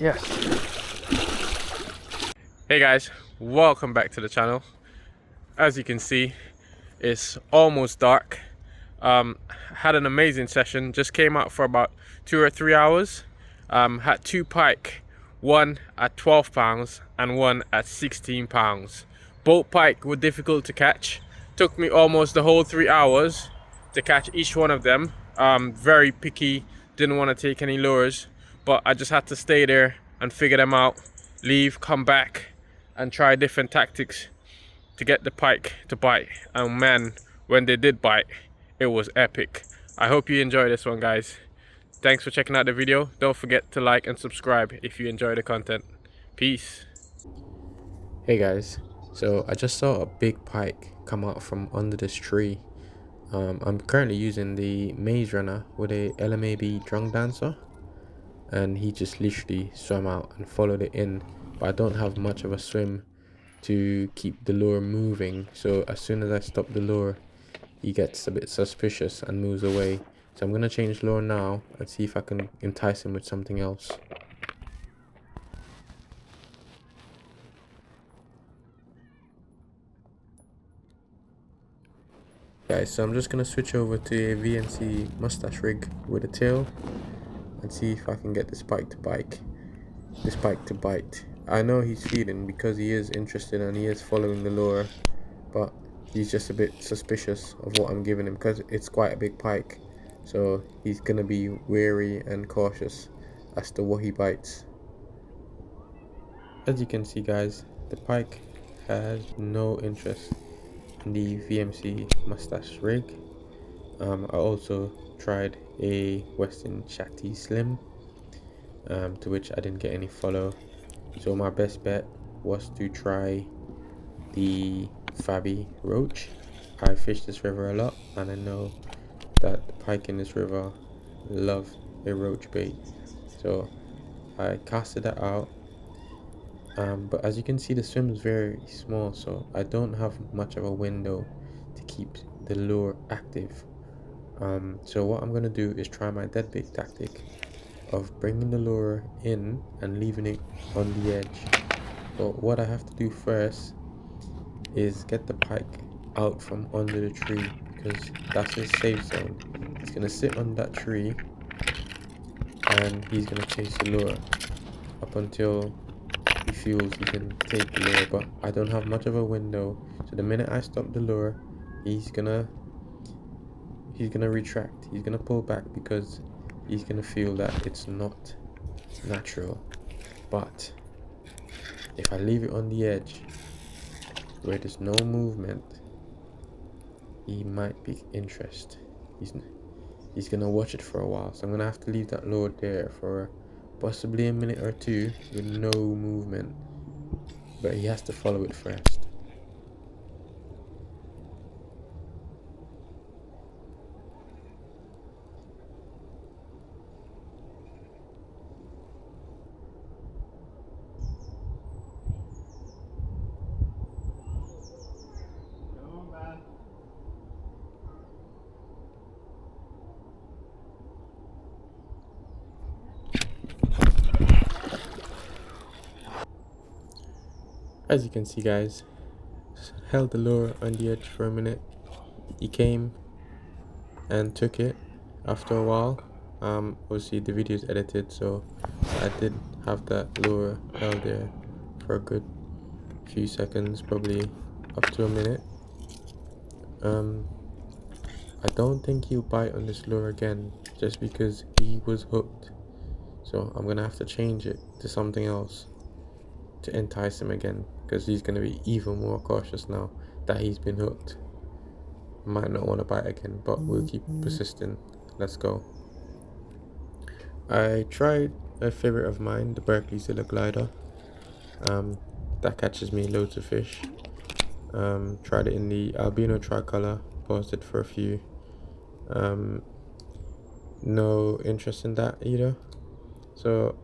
Yes. Hey guys, welcome back to the channel. As you can see, it's almost dark. Had an amazing session. Just came out for about 2 or 3 hours. Had 2 pike, one at 12 pounds and one at 16 pounds. Both pike were difficult to catch. Took me almost the whole 3 hours to catch each one of them. Very picky, didn't want to take any lures, but I just had to stay there and figure them out, leave, come back and try different tactics to get the pike to bite. And man, when they did bite, it was epic. I hope you enjoy this one, guys. Thanks for checking out the video. Don't forget to like and subscribe if you enjoy the content. Peace. Hey guys, so I just saw a big pike come out from under this tree. I'm currently using the maze runner with a LMAB drunk dancer, and he just literally swam out and followed it in, but I don't have much of a swim to keep the lure moving, so as soon as I stop the lure he gets a bit suspicious and moves away. So I'm gonna change lure now and see if I can entice him with something else. Guys, so I'm just gonna switch over to a VNC mustache rig with a tail and see if I can get this pike to bite. I know he's feeding because he is interested and he is following the lure, but he's just a bit suspicious of what I'm giving him because it's quite a big pike. So he's gonna be wary and cautious as to what he bites. As you can see, guys, the pike has no interest in the VMC mustache rig. I also tried a Western Shakti Slim, to which I didn't get any follow. So my best bet was to try the Fabby Roach. I fish this river a lot and I know that the pike in this river love a roach bait, so I casted that out. But as you can see, the swim is very small, so I don't have much of a window to keep the lure active. So what I'm gonna do is try my dead bait tactic of bringing the lure in and leaving it on the edge. But what I have to do first is get the pike out from under the tree, because that's his safe zone. He's gonna sit on that tree and he's gonna chase the lure up until he feels he can take the lure. But I don't have much of a window, so the minute I stop the lure, he's gonna retract. He's gonna pull back because he's gonna feel that it's not natural. But if I leave it on the edge where there's no movement, he might be interested. He's gonna watch it for a while, so I'm gonna have to leave that lure there for possibly a minute or two with no movement, but he has to follow it first. As you can see, guys, held the lure on the edge for a minute. He came and took it after a while. Obviously the video is edited, so I did have that lure held there for a good few seconds, probably up to a minute. I don't think he'll bite on this lure again just because he was hooked, so I'm gonna have to change it to something else to entice him again, because he's going to be even more cautious now that he's been hooked. Might not want to bite again, but we'll keep persisting. Let's go. I tried a favorite of mine, the Berkeley Zilla Glider. That catches me loads of fish. Tried it in the albino tricolor, paused it for a few. No interest in that either. So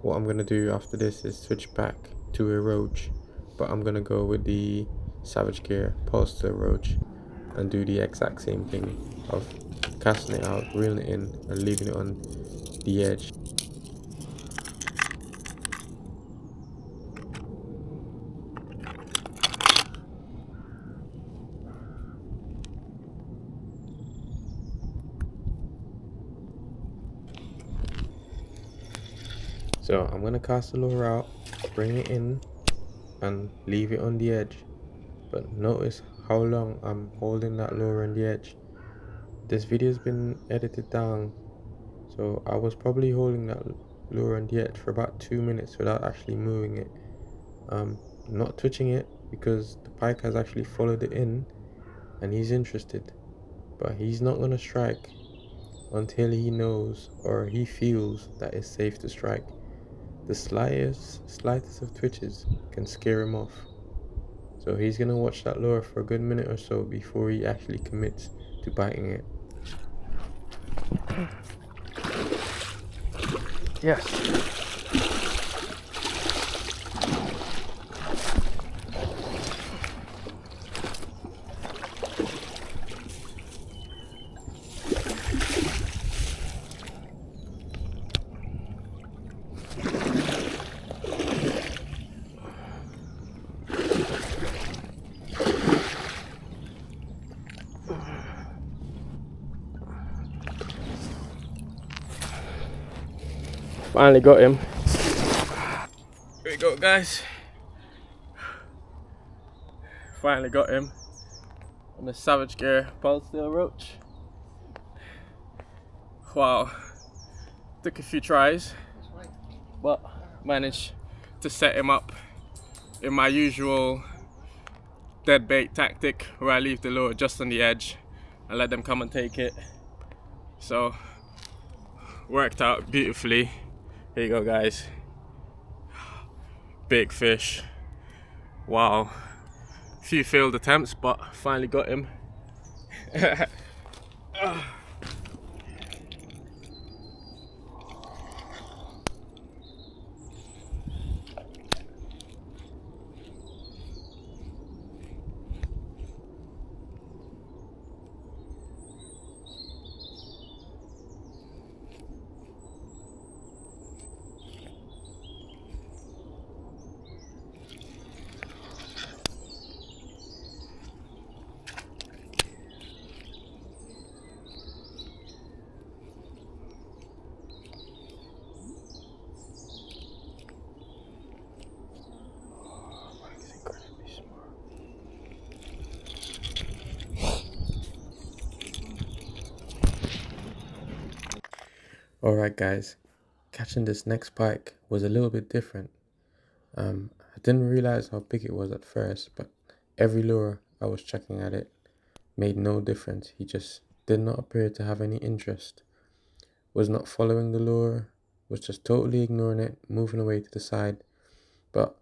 what I'm gonna do after this is switch back to a roach, but I'm gonna go with the Savage gear, pause to a roach, and do the exact same thing of casting it out, reeling it in, and leaving it on the edge. So I'm gonna cast the lure out, bring it in, and leave it on the edge. But notice how long I'm holding that lure on the edge. This video's been edited down, so I was probably holding that lure on the edge for about 2 minutes without actually moving it. Not touching it because the pike has actually followed it in and he's interested, but he's not gonna strike until he knows or he feels that it's safe to strike. The slightest of twitches can scare him off. So he's gonna watch that lure for a good minute or so before he actually commits to biting it. Yes. Finally got him. Here we go, guys. Finally got him on the Savage Gear Pike roach. Wow, took a few tries, but managed to set him up in my usual dead bait tactic, where I leave the lure just on the edge and let them come and take it. So worked out beautifully. Here you go, guys. Big fish. Wow. Few failed attempts, but finally got him. Alright guys, catching this next pike was a little bit different. I didn't realize how big it was at first, but every lure I was checking at it made no difference. He just did not appear to have any interest, was not following the lure, was just totally ignoring it, moving away to the side. But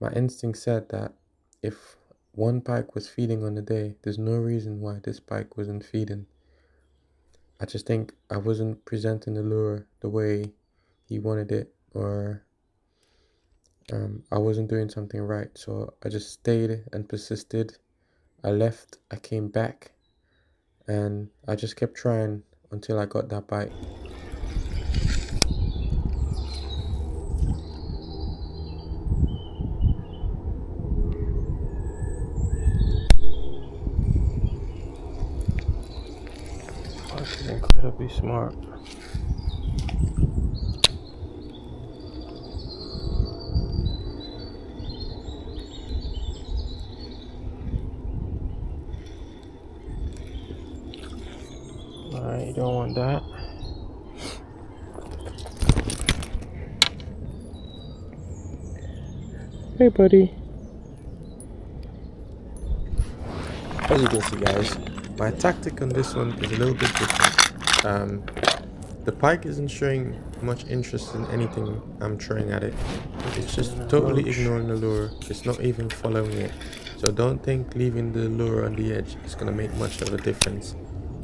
my instinct said that if one pike was feeding on the day, there's no reason why this pike wasn't feeding. I just think I wasn't presenting the lure the way he wanted it, or I wasn't doing something right. So I just stayed and persisted. I left, I came back, and I just kept trying until I got that bite. This is incredibly smart. Alright, you don't want that. Hey buddy. As you can see guys, my tactic on this one is a little bit different. The pike isn't showing much interest in anything I'm throwing at it. It's just totally ignoring the lure. It's not even following it. So don't think leaving the lure on the edge is going to make much of a difference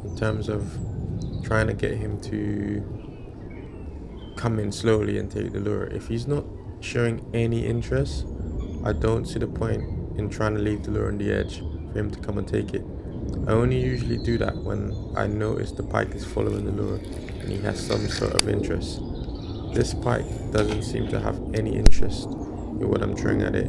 in terms of trying to get him to come in slowly and take the lure. If he's not showing any interest, I don't see the point in trying to leave the lure on the edge for him to come and take it. I only usually do that when I notice the pike is following the lure and he has some sort of interest. This pike doesn't seem to have any interest in what I'm throwing at it.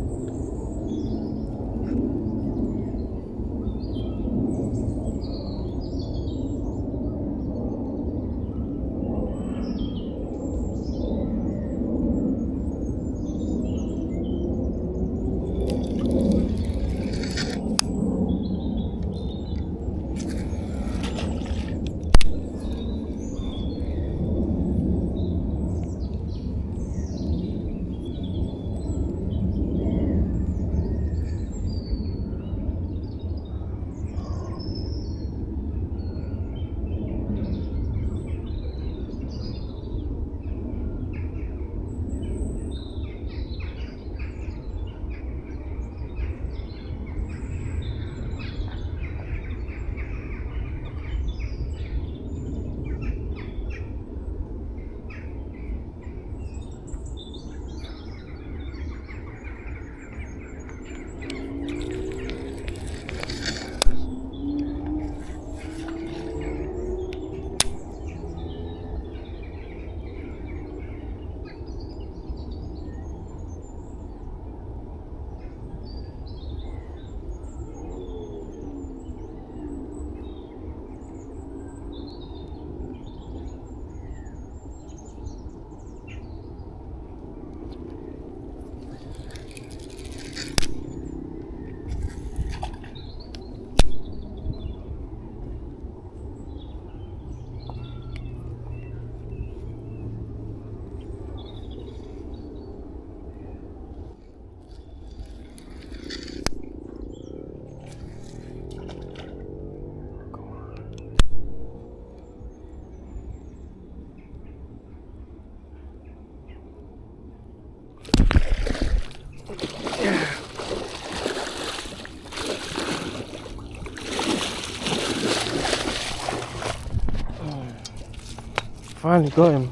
finally got him.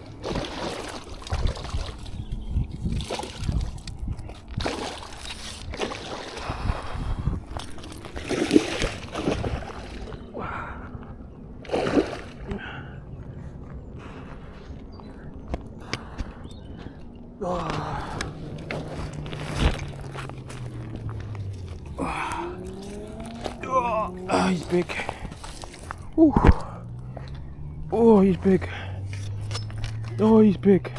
Oh, he's big. Ooh. Oh, he's big. Oh, he's big.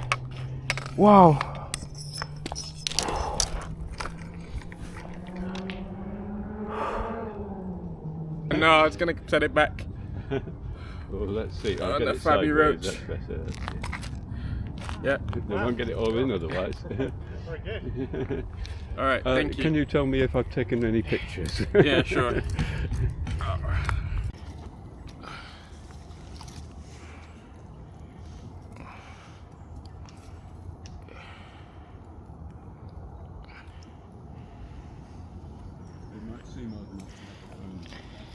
Wow. No, it's gonna set it back. Well, let's see. I'll On get the it Fabby sideways. Roach. That's better. Yeah. I won't get it all in otherwise. Very good. All right. Thank you. Can you tell me if I've taken any pictures? Yeah, sure.